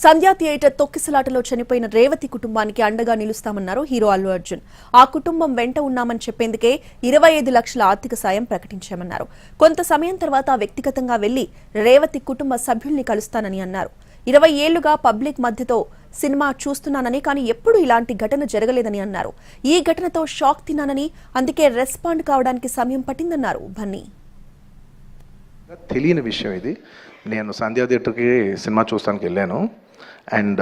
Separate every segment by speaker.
Speaker 1: సంధ్యా theatre తొక్కిసలాటలో చనిపోయిన రేవతి కుటుంబానికి అండగా నిలుస్తామన్నారు హీరో అల్లు అర్జున్. ఆ కుటుంబం వెంట ఉన్నామని చెప్పేందుకే 25 లక్షల ఆర్థిక సాయం ప్రకటించామన్నారు. కొంత సమయం తర్వాత వ్యక్తిగతంగా వెళ్లి రేవతి కుటుంబ సభ్యుల్ని కలుస్తానని అన్నారు. 20 ఏళ్లుగా పబ్లిక్ మధ్యతో సినిమా చూస్తున్నానని, కానీ ఎప్పుడూ ఇలాంటి ఘటన జరగలేదని అన్నారు. ఈ ఘటనతో షాక్ తిన్నానని, అందుకే రెస్పాండ్ కావడానికి సమయం పట్టిందన్నారు బన్నీ.
Speaker 2: తెలియని విషయం ఇది. నేను సంధ్యా థియేటర్కి సినిమా చూస్తానికి వెళ్ళాను. అండ్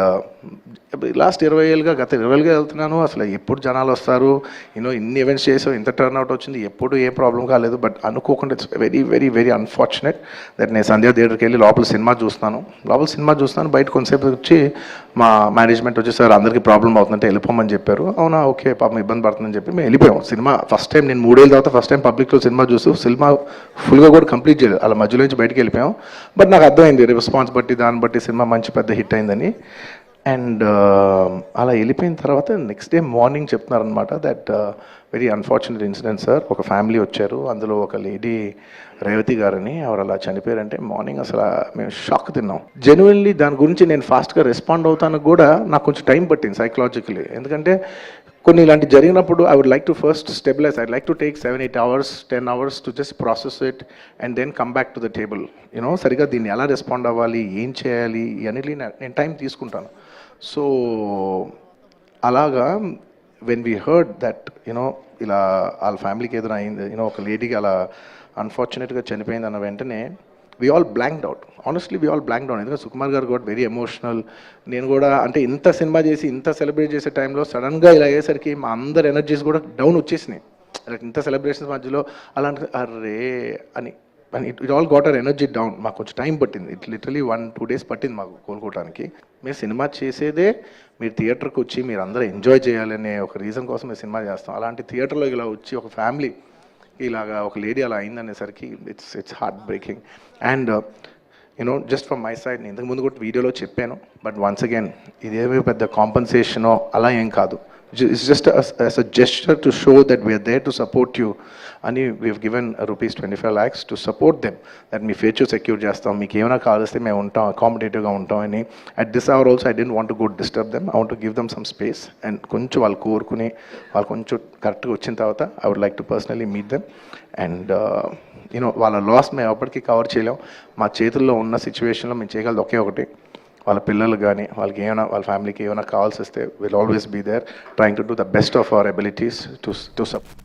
Speaker 2: లాస్ట్ 20 ఏళ్ళుగా గత 20 ఏళ్ళుగా వెళ్తున్నాను. అసలు ఎప్పుడు జనాలు వస్తారు, ఇన్ని ఈవెంట్స్ చేసావు, ఇంత టర్న్అవుట్ వచ్చింది, ఎప్పుడు ఏ ప్రాబ్లం కాలేదు. బట్ అనుకోకుండా it's very very very unfortunate that నేను సంధ్యా థియేటర్కి వెళ్ళి లోపల సినిమా చూస్తున్నాను. బయట కొంతసేపు వచ్చి మా మేనేజ్మెంట్ వచ్చి సార్ అందరికీ ప్రాబ్లం అవుతుందంటే వెళ్ళిపోమని చెప్పారు. అవునా, ఓకే, పాపం ఇబ్బంది పడుతుందని చెప్పి మేము వెళ్ళిపోయాం. సినిమా ఫస్ట్ టైం నేను 3 ఏళ్ళ తర్వాత ఫస్ట్ టైం పబ్లిక్లో సినిమా చూస్తూ సినిమా ఫుల్గా కూడా కంప్లీట్ చేయలేదు, అలా మధ్యలో నుంచి బయటకు వెళ్ళిపోయాం. బట్ నాకు అర్థమైంది రెస్పాన్స్ బట్టి, దాన్ని బట్టి సినిమా మంచి పెద్ద హిట్ అయిందని. అండ్ అలా వెళ్ళిపోయిన తర్వాత నెక్స్ట్ డే మార్నింగ్ చెప్తున్నారనమాట that very unfortunate incident sir, ఒక ఫ్యామిలీ వచ్చారు, అందులో ఒక లేడీ రేవతి గారని, ఆవిడ అలా చనిపోయారంటే మార్నింగ్ అసలు మేము షాక్ తిన్నాం. జెన్యున్లీ దాని గురించి నేను ఫాస్ట్గా రెస్పాండ్ అవుతాను కూడా నాకు కొంచెం టైం పట్టింది సైకలాజికలీ. ఎందుకంటే కొన్ని ఇలాంటి జరిగినప్పుడు I would like to first stabilise. I like to take 7-8 hours 10 hours to just process it and then come back to the table. సరిగా దీన్ని ఎలా రెస్పాండ్ అవ్వాలి, ఏం చేయాలి ఇవన్నీ నేను టైం తీసుకుంటాను. సో అలాగా వెన్ వీ హర్డ్ దట్ ఇలా వాళ్ళ ఫ్యామిలీకి ఏదైనా అయింది, ఒక లేడీకి అలా అన్ఫార్చునేట్గా చనిపోయింది అన్న వెంటనే we all blanked out. Honestly, we all blanked out. ఎందుకంటే సుకుమార్ గారు got very emotional. నేను కూడా అంటే ఇంత సినిమా చేసి ఇంత సెలబ్రేట్ చేసే టైంలో సడన్గా ఇలా అయ్యేసరికి మా అందరి ఎనర్జీస్ కూడా డౌన్ వచ్చేసినాయి. ఇంత సెలబ్రేషన్స్ మధ్యలో అలాంటి అర్రే అని it all got our energy down. మాకు కొంచెం టైం పట్టింది. ఇట్ లిటరలీ 1-2 days పట్టింది మాకు కోలుకోవడానికి. మీరు సినిమా చేసేదే మీరు థియేటర్కి వచ్చి మీరు అందరూ ఎంజాయ్ చేయాలనే ఒక రీజన్ కోసం మేము సినిమా చేస్తాం. అలాంటి థియేటర్లో ఇలా వచ్చి ఒక ఫ్యామిలీ ఇలాగా ఒక లేడీ అలా అయిందనేసరికి it's heartbreaking. And just from my side, నేను ఇంతకుముందు కూడా వీడియోలో చెప్పాను, బట్ వన్స్ అగైన్ ఇదేమీ పెద్ద కాంపన్సేషనో అలా ఏం కాదు. It's just as a gesture to show that we are there to support you. And we have given rupees 25 lakhs to support them. That me future secure చేస్తాం, మీకు ఏమైనా కావాల్స్తే మేము ఉంటాం, అకామిడేటివ్గా ఉంటాం అని. At this hour also I didn't want to go disturb them. I want to give them some space. And కొంచెం వాళ్ళు కోరుకుని వాళ్ళు కొంచెం కరెక్ట్గా వచ్చిన తర్వాత I would like to personally meet them. And వాళ్ళ లాస్ మేము ఎప్పటికీ కవర్ చేయలేం. మా చేతుల్లో ఉన్న సిచ్యువేషన్లో మేము చేయగలదు ఒకే ఒకటి, వాళ్ళ పిల్లలు కానీ వాళ్ళకి ఏమైనా వాళ్ళ ఫ్యామిలీకి ఏమైనా కావాల్సి వస్తే will always be there trying to do the best of our abilities to support.